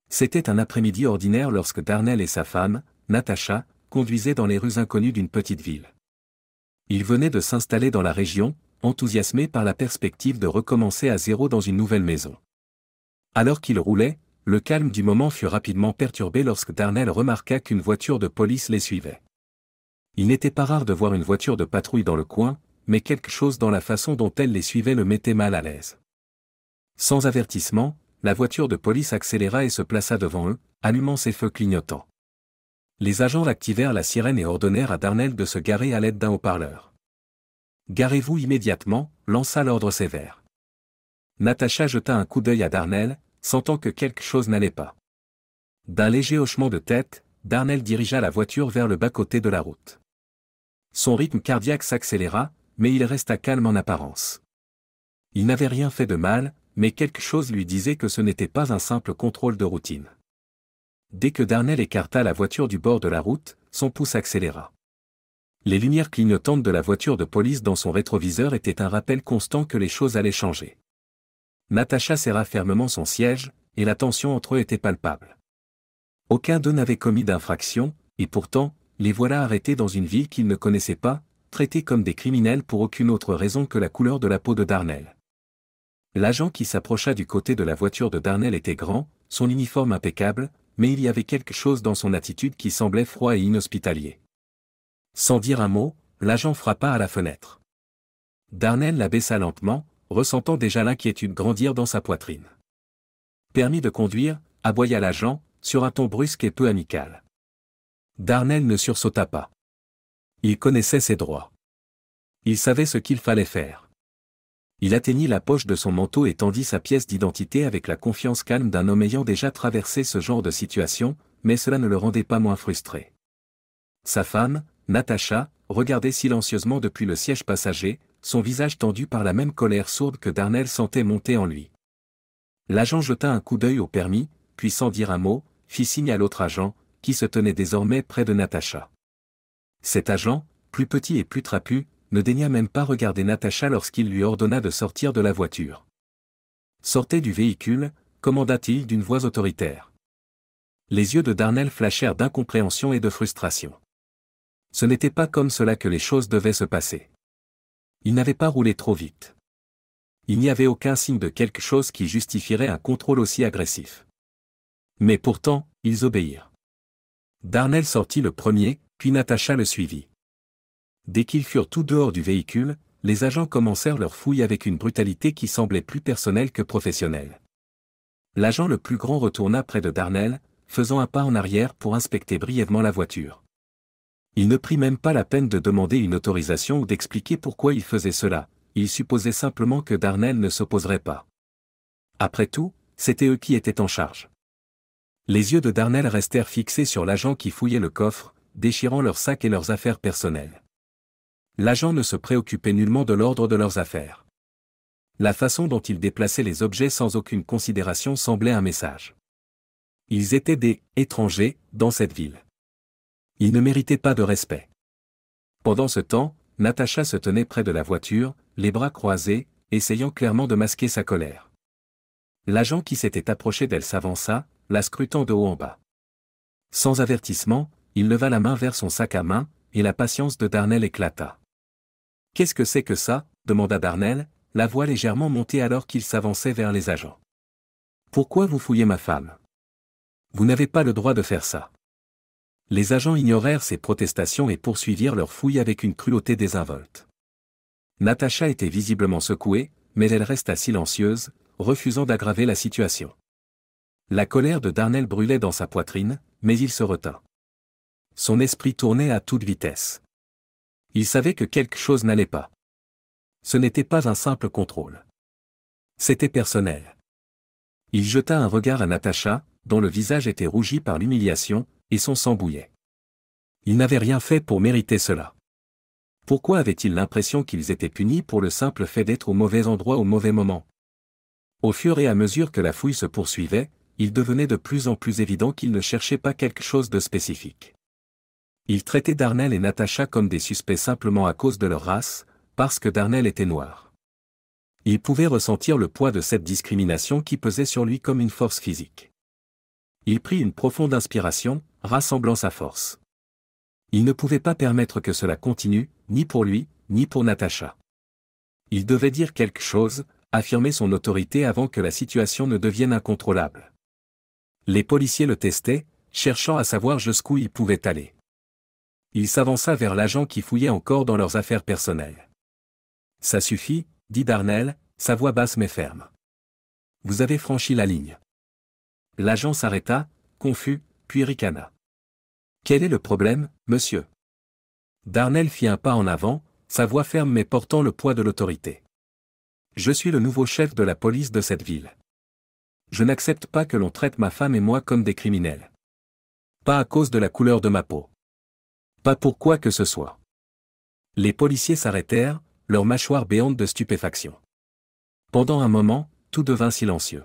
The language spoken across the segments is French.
C'était un après-midi ordinaire lorsque Darnell et sa femme, Natasha, conduisaient dans les rues inconnues d'une petite ville. Ils venaient de s'installer dans la région, enthousiasmés par la perspective de recommencer à zéro dans une nouvelle maison. Alors qu'ils roulaient, le calme du moment fut rapidement perturbé lorsque Darnell remarqua qu'une voiture de police les suivait. Il n'était pas rare de voir une voiture de patrouille dans le coin, mais quelque chose dans la façon dont elle les suivait le mettait mal à l'aise. Sans avertissement, la voiture de police accéléra et se plaça devant eux, allumant ses feux clignotants. Les agents activèrent la sirène et ordonnèrent à Darnell de se garer à l'aide d'un haut-parleur. « Garez-vous immédiatement », lança l'ordre sévère. Natasha jeta un coup d'œil à Darnell, sentant que quelque chose n'allait pas. D'un léger hochement de tête, Darnell dirigea la voiture vers le bas-côté de la route. Son rythme cardiaque s'accéléra, mais il resta calme en apparence. Il n'avait rien fait de mal, mais quelque chose lui disait que ce n'était pas un simple contrôle de routine. Dès que Darnell écarta la voiture du bord de la route, son pouls s'accéléra. Les lumières clignotantes de la voiture de police dans son rétroviseur étaient un rappel constant que les choses allaient changer. Natasha serra fermement son siège, et la tension entre eux était palpable. Aucun d'eux n'avait commis d'infraction, et pourtant, les voilà arrêtés dans une ville qu'ils ne connaissaient pas, traités comme des criminels pour aucune autre raison que la couleur de la peau de Darnell. L'agent qui s'approcha du côté de la voiture de Darnell était grand, son uniforme impeccable, mais il y avait quelque chose dans son attitude qui semblait froid et inhospitalier. Sans dire un mot, l'agent frappa à la fenêtre. Darnell la baissa lentement, ressentant déjà l'inquiétude grandir dans sa poitrine. « Permis de conduire », aboya l'agent, sur un ton brusque et peu amical. Darnell ne sursauta pas. Il connaissait ses droits. Il savait ce qu'il fallait faire. Il atteignit la poche de son manteau et tendit sa pièce d'identité avec la confiance calme d'un homme ayant déjà traversé ce genre de situation, mais cela ne le rendait pas moins frustré. Sa femme, Natasha, regardait silencieusement depuis le siège passager, son visage tendu par la même colère sourde que Darnell sentait monter en lui. L'agent jeta un coup d'œil au permis, puis sans dire un mot, fit signe à l'autre agent, qui se tenait désormais près de Natasha. Cet agent, plus petit et plus trapu, ne daigna même pas regarder Natasha lorsqu'il lui ordonna de sortir de la voiture. « Sortez du véhicule », commanda-t-il d'une voix autoritaire. Les yeux de Darnell flashèrent d'incompréhension et de frustration. Ce n'était pas comme cela que les choses devaient se passer. Il n'avait pas roulé trop vite. Il n'y avait aucun signe de quelque chose qui justifierait un contrôle aussi agressif. Mais pourtant, ils obéirent. Darnell sortit le premier, puis Natasha le suivit. Dès qu'ils furent tous dehors du véhicule, les agents commencèrent leur fouille avec une brutalité qui semblait plus personnelle que professionnelle. L'agent le plus grand retourna près de Darnell, faisant un pas en arrière pour inspecter brièvement la voiture. Il ne prit même pas la peine de demander une autorisation ou d'expliquer pourquoi il faisait cela, il supposait simplement que Darnell ne s'opposerait pas. Après tout, c'était eux qui étaient en charge. Les yeux de Darnell restèrent fixés sur l'agent qui fouillait le coffre, déchirant leurs sacs et leurs affaires personnelles. L'agent ne se préoccupait nullement de l'ordre de leurs affaires. La façon dont il déplaçait les objets sans aucune considération semblait un message. Ils étaient des « étrangers » dans cette ville. Ils ne méritaient pas de respect. Pendant ce temps, Natasha se tenait près de la voiture, les bras croisés, essayant clairement de masquer sa colère. L'agent qui s'était approché d'elle s'avança, la scrutant de haut en bas. Sans avertissement, il leva la main vers son sac à main, et la patience de Darnell éclata. « Qu'est-ce que c'est que ça ?» demanda Darnell, la voix légèrement montée alors qu'il s'avançait vers les agents. « Pourquoi vous fouillez ma femme ? Vous n'avez pas le droit de faire ça. » Les agents ignorèrent ces protestations et poursuivirent leur fouille avec une cruauté désinvolte. Natasha était visiblement secouée, mais elle resta silencieuse, refusant d'aggraver la situation. La colère de Darnell brûlait dans sa poitrine, mais il se retint. Son esprit tournait à toute vitesse. Il savait que quelque chose n'allait pas. Ce n'était pas un simple contrôle. C'était personnel. Il jeta un regard à Natasha, dont le visage était rougi par l'humiliation, et son sang bouillait. Il n'avait rien fait pour mériter cela. Pourquoi avait-il l'impression qu'ils étaient punis pour le simple fait d'être au mauvais endroit au mauvais moment ? Au fur et à mesure que la fouille se poursuivait, il devenait de plus en plus évident qu'ils ne cherchaient pas quelque chose de spécifique. Ils traitaient Darnell et Natasha comme des suspects simplement à cause de leur race, parce que Darnell était noir. Il pouvait ressentir le poids de cette discrimination qui pesait sur lui comme une force physique. Il prit une profonde inspiration, rassemblant sa force. Il ne pouvait pas permettre que cela continue, ni pour lui, ni pour Natacha. Il devait dire quelque chose, affirmer son autorité avant que la situation ne devienne incontrôlable. Les policiers le testaient, cherchant à savoir jusqu'où il pouvait aller. Il s'avança vers l'agent qui fouillait encore dans leurs affaires personnelles. « Ça suffit, » dit Darnell, sa voix basse mais ferme. « Vous avez franchi la ligne. » L'agent s'arrêta, confus, puis ricana. « Quel est le problème, monsieur ?» Darnell fit un pas en avant, sa voix ferme mais portant le poids de l'autorité. « Je suis le nouveau chef de la police de cette ville. Je n'accepte pas que l'on traite ma femme et moi comme des criminels. Pas à cause de la couleur de ma peau. Pas pour quoi que ce soit. » Les policiers s'arrêtèrent, leurs mâchoires béantes de stupéfaction. Pendant un moment, tout devint silencieux.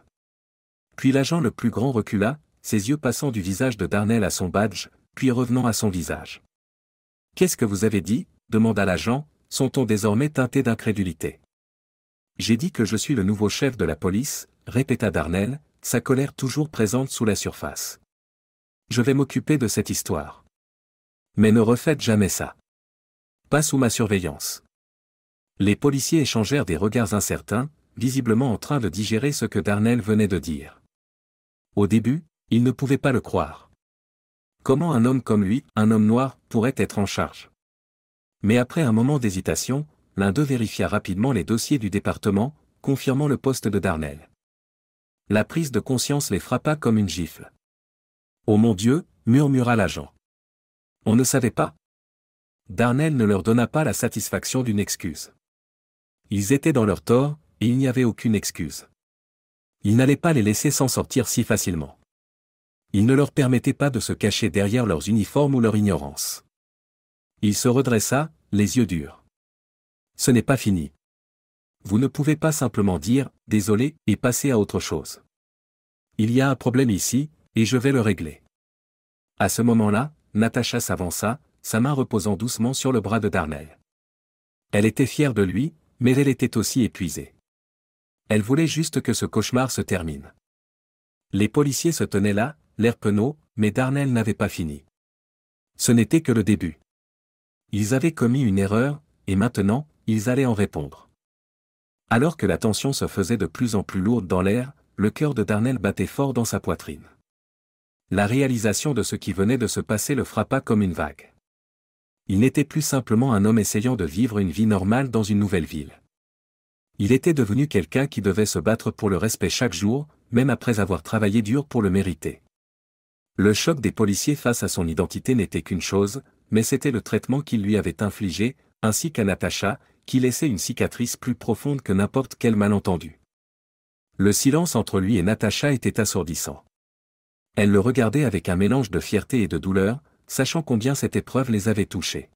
Puis l'agent le plus grand recula, ses yeux passant du visage de Darnell à son badge, puis revenant à son visage. « Qu'est-ce que vous avez dit ?» demanda l'agent, son ton désormais teinté d'incrédulité. « J'ai dit que je suis le nouveau chef de la police, » répéta Darnell, sa colère toujours présente sous la surface. « Je vais m'occuper de cette histoire. Mais ne refaites jamais ça. Pas sous ma surveillance. » Les policiers échangèrent des regards incertains, visiblement en train de digérer ce que Darnell venait de dire. Au début, ils ne pouvaient pas le croire. Comment un homme comme lui, un homme noir, pourrait être en charge? Mais après un moment d'hésitation, l'un d'eux vérifia rapidement les dossiers du département, confirmant le poste de Darnell. La prise de conscience les frappa comme une gifle. « Oh mon Dieu !» murmura l'agent. « On ne savait pas. » Darnell ne leur donna pas la satisfaction d'une excuse. Ils étaient dans leur tort, et il n'y avait aucune excuse. Il n'allait pas les laisser s'en sortir si facilement. Il ne leur permettait pas de se cacher derrière leurs uniformes ou leur ignorance. Il se redressa, les yeux durs. « Ce n'est pas fini. Vous ne pouvez pas simplement dire « désolé » et passer à autre chose. Il y a un problème ici, et je vais le régler. » À ce moment-là, Natacha s'avança, sa main reposant doucement sur le bras de Darnell. Elle était fière de lui, mais elle était aussi épuisée. Elle voulait juste que ce cauchemar se termine. Les policiers se tenaient là, l'air penaud, mais Darnell n'avait pas fini. Ce n'était que le début. Ils avaient commis une erreur, et maintenant, ils allaient en répondre. Alors que la tension se faisait de plus en plus lourde dans l'air, le cœur de Darnell battait fort dans sa poitrine. La réalisation de ce qui venait de se passer le frappa comme une vague. Il n'était plus simplement un homme essayant de vivre une vie normale dans une nouvelle ville. Il était devenu quelqu'un qui devait se battre pour le respect chaque jour, même après avoir travaillé dur pour le mériter. Le choc des policiers face à son identité n'était qu'une chose, mais c'était le traitement qu'il lui avait infligé, ainsi qu'à Natacha, qui laissait une cicatrice plus profonde que n'importe quel malentendu. Le silence entre lui et Natacha était assourdissant. Elle le regardait avec un mélange de fierté et de douleur, sachant combien cette épreuve les avait touchés.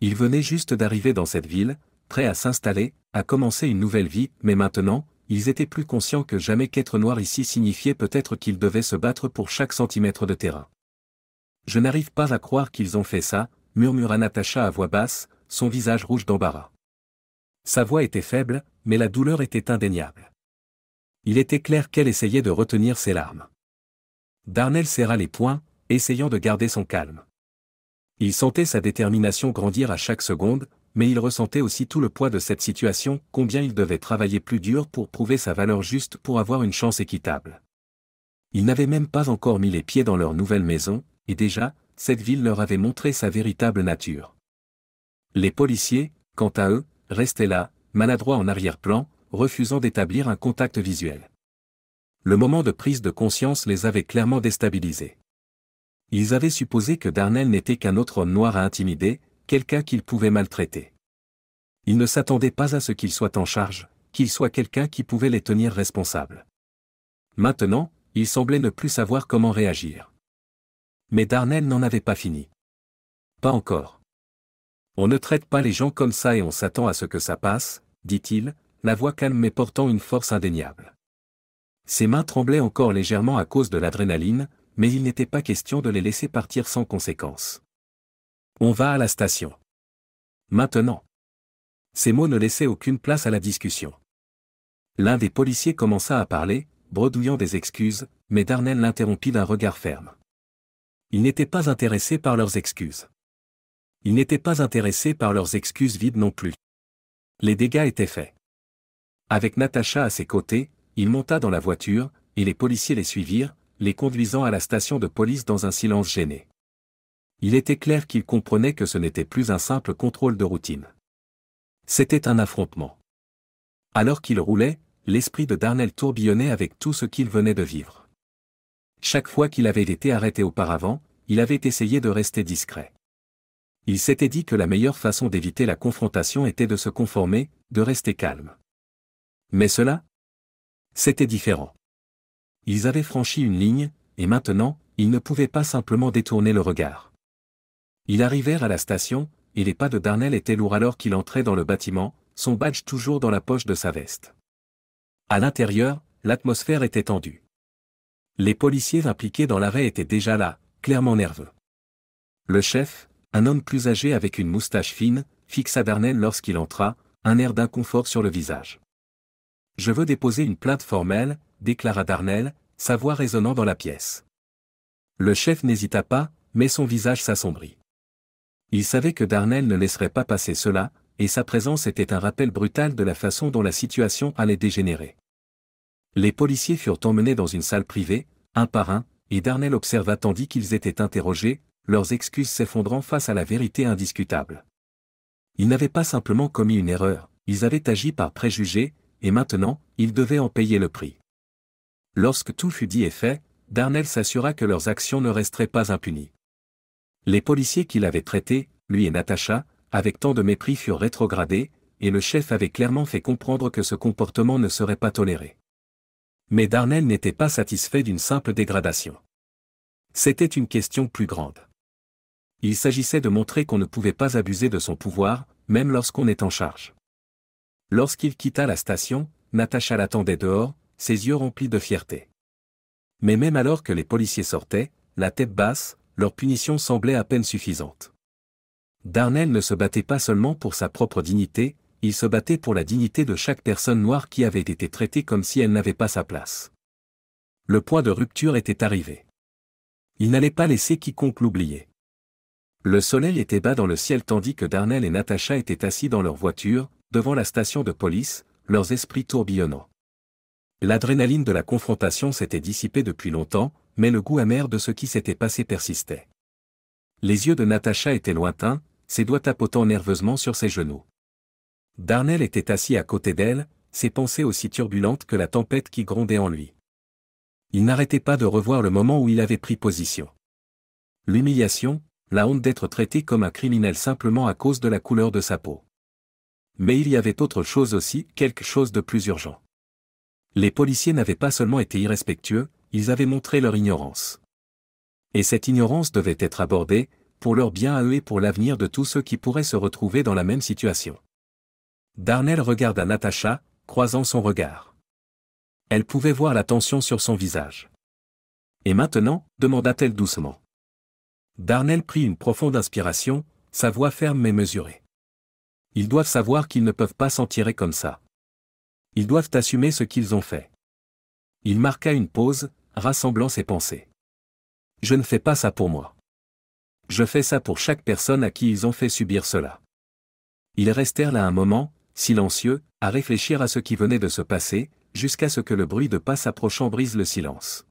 Ils venaient juste d'arriver dans cette ville, prêts à s'installer, à commencer une nouvelle vie, mais maintenant, ils étaient plus conscients que jamais qu'être noir ici signifiait peut-être qu'ils devaient se battre pour chaque centimètre de terrain. « Je n'arrive pas à croire qu'ils ont fait ça », murmura Natacha à voix basse, son visage rouge d'embarras. Sa voix était faible, mais la douleur était indéniable. Il était clair qu'elle essayait de retenir ses larmes. Darnell serra les poings, essayant de garder son calme. Il sentait sa détermination grandir à chaque seconde, mais il ressentait aussi tout le poids de cette situation, combien il devait travailler plus dur pour prouver sa valeur juste pour avoir une chance équitable. Ils n'avaient même pas encore mis les pieds dans leur nouvelle maison, et déjà, cette ville leur avait montré sa véritable nature. Les policiers, quant à eux, restaient là, maladroits en arrière-plan, refusant d'établir un contact visuel. Le moment de prise de conscience les avait clairement déstabilisés. Ils avaient supposé que Darnell n'était qu'un autre homme noir à intimider, quelqu'un qu'ils pouvaient maltraiter. Ils ne s'attendaient pas à ce qu'il soit en charge, qu'il soit quelqu'un qui pouvait les tenir responsables. Maintenant, ils semblaient ne plus savoir comment réagir. Mais Darnell n'en avait pas fini. Pas encore. On ne traite pas les gens comme ça et on s'attend à ce que ça passe, dit-il, la voix calme mais portant une force indéniable. Ses mains tremblaient encore légèrement à cause de l'adrénaline, mais il n'était pas question de les laisser partir sans conséquence. On va à la station. Maintenant. Ces mots ne laissaient aucune place à la discussion. L'un des policiers commença à parler, bredouillant des excuses, mais Darnell l'interrompit d'un regard ferme. Il n'était pas intéressé par leurs excuses. Il n'était pas intéressé par leurs excuses vides non plus. Les dégâts étaient faits. Avec Natacha à ses côtés, il monta dans la voiture, et les policiers les suivirent, les conduisant à la station de police dans un silence gêné. Il était clair qu'ils comprenaient que ce n'était plus un simple contrôle de routine. C'était un affrontement. Alors qu'il roulait, l'esprit de Darnell tourbillonnait avec tout ce qu'il venait de vivre. Chaque fois qu'il avait été arrêté auparavant, il avait essayé de rester discret. Il s'était dit que la meilleure façon d'éviter la confrontation était de se conformer, de rester calme. Mais cela, c'était différent. Ils avaient franchi une ligne, et maintenant, ils ne pouvaient pas simplement détourner le regard. Ils arrivèrent à la station, et les pas de Darnell étaient lourds alors qu'il entrait dans le bâtiment, son badge toujours dans la poche de sa veste. À l'intérieur, l'atmosphère était tendue. Les policiers impliqués dans l'arrêt étaient déjà là, clairement nerveux. Le chef, un homme plus âgé avec une moustache fine, fixa Darnell lorsqu'il entra, un air d'inconfort sur le visage. « Je veux déposer une plainte formelle », déclara Darnell, sa voix résonnant dans la pièce. Le chef n'hésita pas, mais son visage s'assombrit. Il savait que Darnell ne laisserait pas passer cela, et sa présence était un rappel brutal de la façon dont la situation allait dégénérer. Les policiers furent emmenés dans une salle privée, un par un, et Darnell observa tandis qu'ils étaient interrogés, leurs excuses s'effondrant face à la vérité indiscutable. Ils n'avaient pas simplement commis une erreur, ils avaient agi par préjugés, et maintenant, ils devaient en payer le prix. Lorsque tout fut dit et fait, Darnell s'assura que leurs actions ne resteraient pas impunies. Les policiers qui l'avaient traité, lui et Natacha, avec tant de mépris furent rétrogradés, et le chef avait clairement fait comprendre que ce comportement ne serait pas toléré. Mais Darnell n'était pas satisfait d'une simple dégradation. C'était une question plus grande. Il s'agissait de montrer qu'on ne pouvait pas abuser de son pouvoir, même lorsqu'on est en charge. Lorsqu'il quitta la station, Natacha l'attendait dehors, ses yeux remplis de fierté. Mais même alors que les policiers sortaient, la tête basse, leur punition semblait à peine suffisante. Darnell ne se battait pas seulement pour sa propre dignité, il se battait pour la dignité de chaque personne noire qui avait été traitée comme si elle n'avait pas sa place. Le point de rupture était arrivé. Il n'allait pas laisser quiconque l'oublier. Le soleil était bas dans le ciel tandis que Darnell et Natacha étaient assis dans leur voiture, devant la station de police, leurs esprits tourbillonnants. L'adrénaline de la confrontation s'était dissipée depuis longtemps, mais le goût amer de ce qui s'était passé persistait. Les yeux de Natacha étaient lointains, ses doigts tapotant nerveusement sur ses genoux. Darnell était assis à côté d'elle, ses pensées aussi turbulentes que la tempête qui grondait en lui. Il n'arrêtait pas de revoir le moment où il avait pris position. L'humiliation, la honte d'être traité comme un criminel simplement à cause de la couleur de sa peau. Mais il y avait autre chose aussi, quelque chose de plus urgent. Les policiers n'avaient pas seulement été irrespectueux, ils avaient montré leur ignorance. Et cette ignorance devait être abordée, pour leur bien à eux et pour l'avenir de tous ceux qui pourraient se retrouver dans la même situation. Darnell regarda Natacha, croisant son regard. Elle pouvait voir la tension sur son visage. « Et maintenant » demanda-t-elle doucement. Darnell prit une profonde inspiration, sa voix ferme mais mesurée. Ils doivent savoir qu'ils ne peuvent pas s'en tirer comme ça. Ils doivent assumer ce qu'ils ont fait. Il marqua une pause, rassemblant ses pensées. Je ne fais pas ça pour moi. Je fais ça pour chaque personne à qui ils ont fait subir cela. Ils restèrent là un moment, silencieux, à réfléchir à ce qui venait de se passer, jusqu'à ce que le bruit de pas s'approchant brise le silence.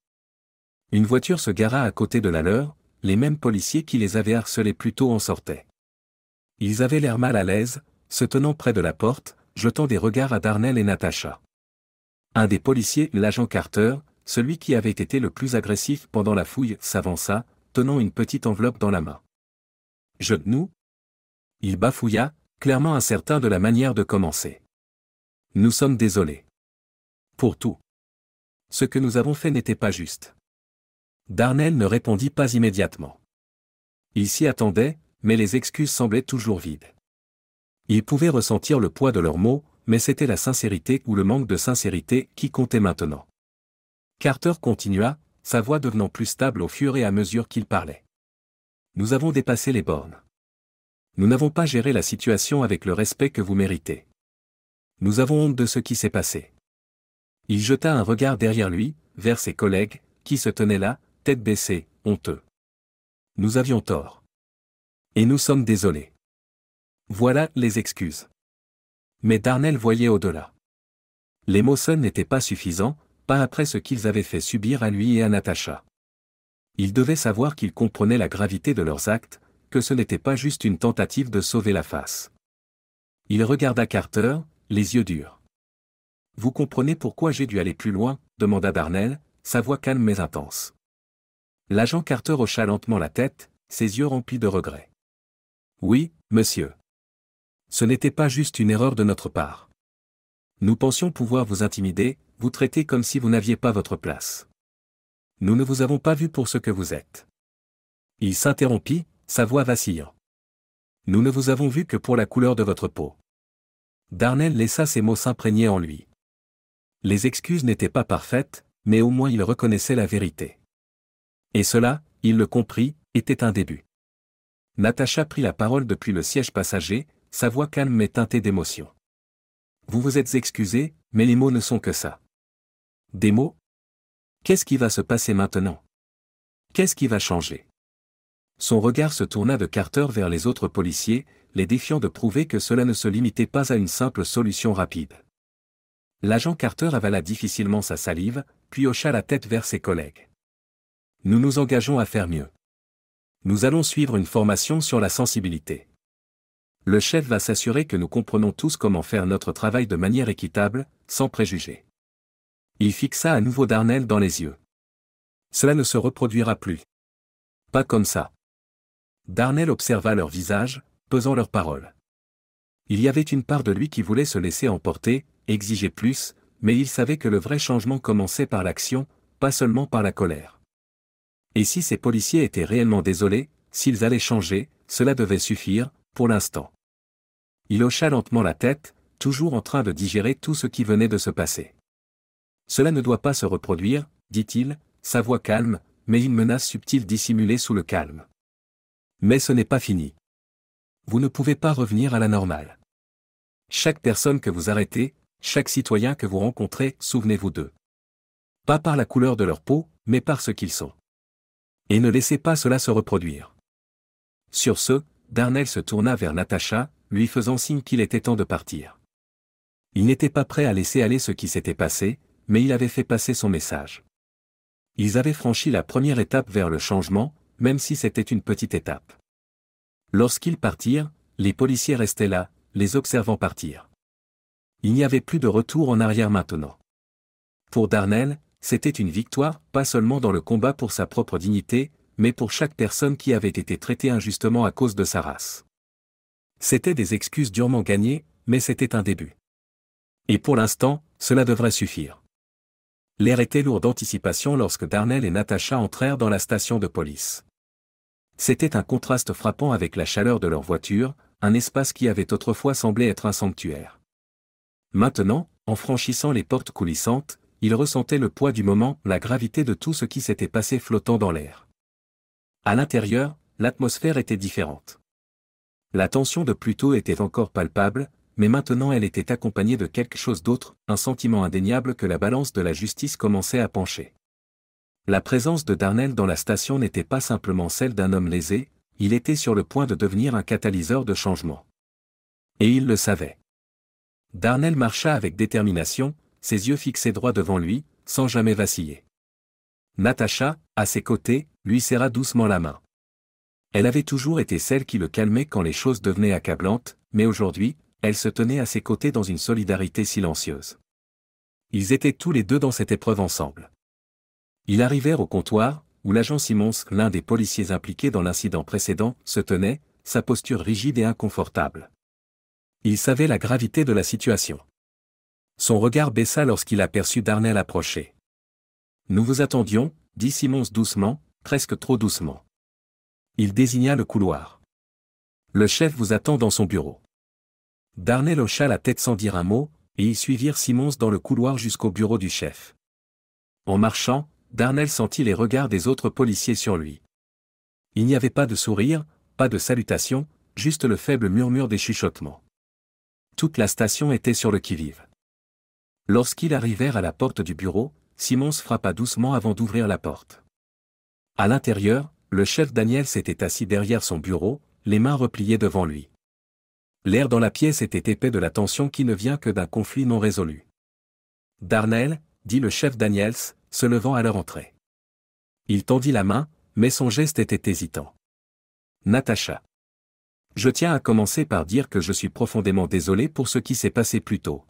Une voiture se gara à côté de la leur, les mêmes policiers qui les avaient harcelés plus tôt en sortaient. Ils avaient l'air mal à l'aise, se tenant près de la porte, jetant des regards à Darnell et Natacha. Un des policiers, l'agent Carter, celui qui avait été le plus agressif pendant la fouille, s'avança, tenant une petite enveloppe dans la main. « Genoux ?» Il bafouilla, clairement incertain de la manière de commencer. « Nous sommes désolés. Pour tout. Ce que nous avons fait n'était pas juste. » Darnell ne répondit pas immédiatement. Il s'y attendait, mais les excuses semblaient toujours vides. Il pouvait ressentir le poids de leurs mots, mais c'était la sincérité ou le manque de sincérité qui comptait maintenant. Carter continua, sa voix devenant plus stable au fur et à mesure qu'il parlait. Nous avons dépassé les bornes. Nous n'avons pas géré la situation avec le respect que vous méritez. Nous avons honte de ce qui s'est passé. Il jeta un regard derrière lui, vers ses collègues, qui se tenaient là, tête baissée, honteux. Nous avions tort. Et nous sommes désolés. Voilà les excuses. Mais Darnell voyait au-delà. Les mots seuls n'étaient pas suffisants, pas après ce qu'ils avaient fait subir à lui et à Natacha. Ils devaient savoir qu'ils comprenaient la gravité de leurs actes, que ce n'était pas juste une tentative de sauver la face. Il regarda Carter, les yeux durs. Vous comprenez pourquoi j'ai dû aller plus loin, demanda Darnell, sa voix calme mais intense. L'agent Carter hocha lentement la tête, ses yeux remplis de regret. Oui, monsieur. Ce n'était pas juste une erreur de notre part. Nous pensions pouvoir vous intimider, vous traiter comme si vous n'aviez pas votre place. Nous ne vous avons pas vu pour ce que vous êtes. Il s'interrompit, sa voix vacillant. Nous ne vous avons vu que pour la couleur de votre peau. Darnell laissa ces mots s'imprégner en lui. Les excuses n'étaient pas parfaites, mais au moins il reconnaissait la vérité. Et cela, il le comprit, était un début. Natacha prit la parole depuis le siège passager, sa voix calme mais teintée d'émotion. Vous vous êtes excusé, mais les mots ne sont que ça. Des mots? Qu'est-ce qui va se passer maintenant? Qu'est-ce qui va changer? Son regard se tourna de Carter vers les autres policiers, les défiant de prouver que cela ne se limitait pas à une simple solution rapide. L'agent Carter avala difficilement sa salive, puis hocha la tête vers ses collègues. Nous nous engageons à faire mieux. Nous allons suivre une formation sur la sensibilité. Le chef va s'assurer que nous comprenons tous comment faire notre travail de manière équitable, sans préjugés. Il fixa à nouveau Darnell dans les yeux. Cela ne se reproduira plus. Pas comme ça. Darnell observa leur visage, pesant leurs paroles. Il y avait une part de lui qui voulait se laisser emporter, exiger plus, mais il savait que le vrai changement commençait par l'action, pas seulement par la colère. Et si ces policiers étaient réellement désolés, s'ils allaient changer, cela devait suffire, pour l'instant. Il hocha lentement la tête, toujours en train de digérer tout ce qui venait de se passer. Cela ne doit pas se reproduire, dit-il, sa voix calme, mais une menace subtile dissimulée sous le calme. Mais ce n'est pas fini. Vous ne pouvez pas revenir à la normale. Chaque personne que vous arrêtez, chaque citoyen que vous rencontrez, souvenez-vous d'eux. Pas par la couleur de leur peau, mais par ce qu'ils sont. Et ne laissez pas cela se reproduire. Sur ce, Darnell se tourna vers Natacha, lui faisant signe qu'il était temps de partir. Il n'était pas prêt à laisser aller ce qui s'était passé, mais il avait fait passer son message. Ils avaient franchi la première étape vers le changement, même si c'était une petite étape. Lorsqu'ils partirent, les policiers restaient là, les observant partir. Il n'y avait plus de retour en arrière maintenant. Pour Darnell, c'était une victoire, pas seulement dans le combat pour sa propre dignité, mais pour chaque personne qui avait été traitée injustement à cause de sa race. C'étaient des excuses durement gagnées, mais c'était un début. Et pour l'instant, cela devrait suffire. L'air était lourd d'anticipation lorsque Darnell et Natacha entrèrent dans la station de police. C'était un contraste frappant avec la chaleur de leur voiture, un espace qui avait autrefois semblé être un sanctuaire. Maintenant, en franchissant les portes coulissantes, ils ressentaient le poids du moment, la gravité de tout ce qui s'était passé flottant dans l'air. À l'intérieur, l'atmosphère était différente. La tension de plus tôt était encore palpable, mais maintenant elle était accompagnée de quelque chose d'autre, un sentiment indéniable que la balance de la justice commençait à pencher. La présence de Darnell dans la station n'était pas simplement celle d'un homme lésé, il était sur le point de devenir un catalyseur de changement. Et il le savait. Darnell marcha avec détermination, ses yeux fixés droit devant lui, sans jamais vaciller. Natacha, à ses côtés, lui serra doucement la main. Elle avait toujours été celle qui le calmait quand les choses devenaient accablantes, mais aujourd'hui, elle se tenait à ses côtés dans une solidarité silencieuse. Ils étaient tous les deux dans cette épreuve ensemble. Ils arrivèrent au comptoir, où l'agent Simmons, l'un des policiers impliqués dans l'incident précédent, se tenait, sa posture rigide et inconfortable. Il savait la gravité de la situation. Son regard baissa lorsqu'il aperçut Darnell approcher. « Nous vous attendions », dit Simmons doucement, presque trop doucement. Il désigna le couloir. « Le chef vous attend dans son bureau. » Darnell hocha la tête sans dire un mot, et ils suivirent Simmons dans le couloir jusqu'au bureau du chef. En marchant, Darnell sentit les regards des autres policiers sur lui. Il n'y avait pas de sourire, pas de salutation, juste le faible murmure des chuchotements. Toute la station était sur le qui-vive. Lorsqu'ils arrivèrent à la porte du bureau, Simmons frappa doucement avant d'ouvrir la porte. À l'intérieur, le chef Daniels s'était assis derrière son bureau, les mains repliées devant lui. L'air dans la pièce était épais de la tension qui ne vient que d'un conflit non résolu. « Darnell » dit le chef Daniels, se levant à leur entrée. Il tendit la main, mais son geste était hésitant. « Natacha. Je tiens à commencer par dire que je suis profondément désolé pour ce qui s'est passé plus tôt.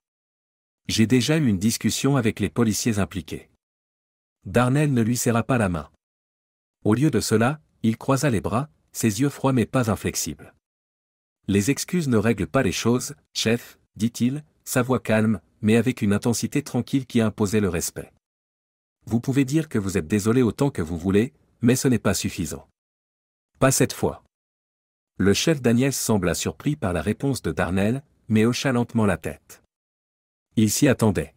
J'ai déjà eu une discussion avec les policiers impliqués. » Darnell ne lui serra pas la main. Au lieu de cela, il croisa les bras, ses yeux froids mais pas inflexibles. « Les excuses ne règlent pas les choses, chef, dit-il, sa voix calme, mais avec une intensité tranquille qui imposait le respect. Vous pouvez dire que vous êtes désolé autant que vous voulez, mais ce n'est pas suffisant. Pas cette fois. » Le chef Daniels sembla surpris par la réponse de Darnell, mais hocha lentement la tête. Il s'y attendait.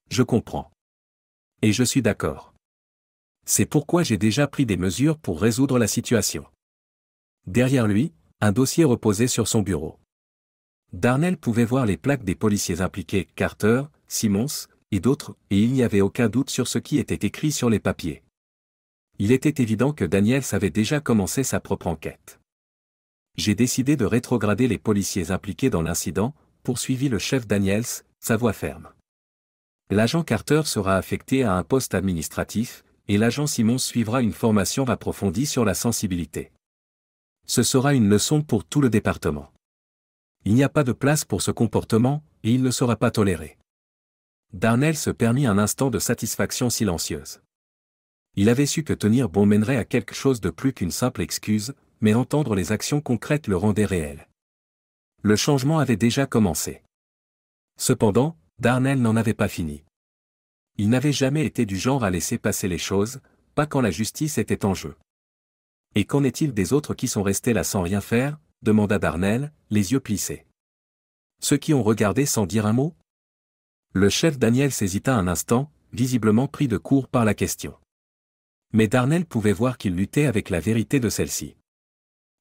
Je comprends. Et je suis d'accord. C'est pourquoi j'ai déjà pris des mesures pour résoudre la situation. Derrière lui, un dossier reposait sur son bureau. Darnell pouvait voir les plaques des policiers impliqués, Carter, Simmons, et d'autres, et il n'y avait aucun doute sur ce qui était écrit sur les papiers. Il était évident que Daniels avait déjà commencé sa propre enquête. J'ai décidé de rétrograder les policiers impliqués dans l'incident, poursuivit le chef Daniels, sa voix ferme. L'agent Carter sera affecté à un poste administratif, et l'agent Simmons suivra une formation approfondie sur la sensibilité. Ce sera une leçon pour tout le département. Il n'y a pas de place pour ce comportement, et il ne sera pas toléré. Darnell se permit un instant de satisfaction silencieuse. Il avait su que tenir bon mènerait à quelque chose de plus qu'une simple excuse, mais entendre les actions concrètes le rendait réel. Le changement avait déjà commencé. Cependant, Darnell n'en avait pas fini. Il n'avait jamais été du genre à laisser passer les choses, pas quand la justice était en jeu. « Et qu'en est-il des autres qui sont restés là sans rien faire ?» demanda Darnell, les yeux plissés. « Ceux qui ont regardé sans dire un mot ?» Le chef Daniels hésita un instant, visiblement pris de court par la question. Mais Darnell pouvait voir qu'il luttait avec la vérité de celle-ci.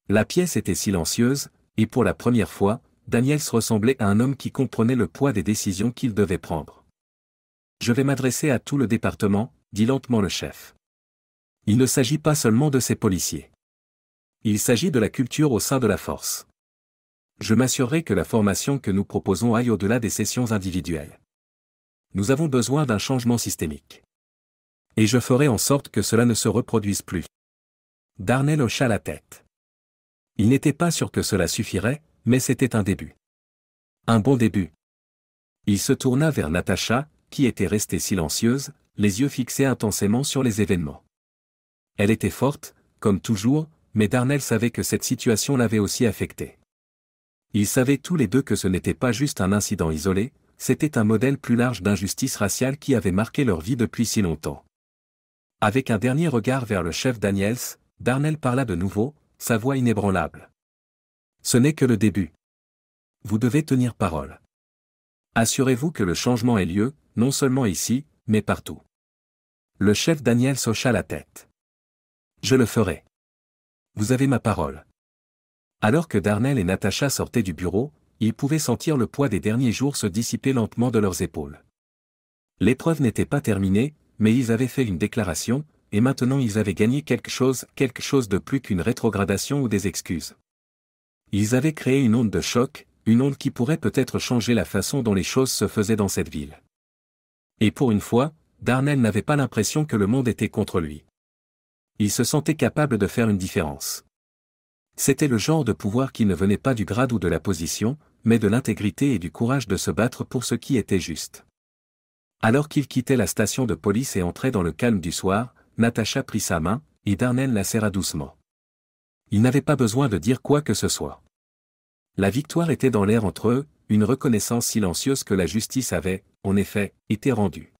La pièce était silencieuse, et pour la première fois, Daniels ressemblait à un homme qui comprenait le poids des décisions qu'il devait prendre. « Je vais m'adresser à tout le département, » dit lentement le chef. Il ne s'agit pas seulement de ces policiers. Il s'agit de la culture au sein de la force. Je m'assurerai que la formation que nous proposons aille au-delà des sessions individuelles. Nous avons besoin d'un changement systémique. Et je ferai en sorte que cela ne se reproduise plus. Darnell hocha la tête. Il n'était pas sûr que cela suffirait, mais c'était un début. Un bon début. Il se tourna vers Natacha, qui était restée silencieuse, les yeux fixés intensément sur les événements. Elle était forte, comme toujours, mais Darnell savait que cette situation l'avait aussi affectée. Ils savaient tous les deux que ce n'était pas juste un incident isolé, c'était un modèle plus large d'injustice raciale qui avait marqué leur vie depuis si longtemps. Avec un dernier regard vers le chef Daniels, Darnell parla de nouveau, sa voix inébranlable. « Ce n'est que le début. Vous devez tenir parole. Assurez-vous que le changement ait lieu, non seulement ici, mais partout. » Le chef Daniels hocha la tête. « Je le ferai. Vous avez ma parole. » Alors que Darnell et Natacha sortaient du bureau, ils pouvaient sentir le poids des derniers jours se dissiper lentement de leurs épaules. L'épreuve n'était pas terminée, mais ils avaient fait une déclaration, et maintenant ils avaient gagné quelque chose de plus qu'une rétrogradation ou des excuses. Ils avaient créé une onde de choc, une onde qui pourrait peut-être changer la façon dont les choses se faisaient dans cette ville. Et pour une fois, Darnell n'avait pas l'impression que le monde était contre lui. Il se sentait capable de faire une différence. C'était le genre de pouvoir qui ne venait pas du grade ou de la position, mais de l'intégrité et du courage de se battre pour ce qui était juste. Alors qu'il quittait la station de police et entrait dans le calme du soir, Natacha prit sa main, et Darnell la serra doucement. Il n'avait pas besoin de dire quoi que ce soit. La victoire était dans l'air entre eux, une reconnaissance silencieuse que la justice avait, en effet, été rendue.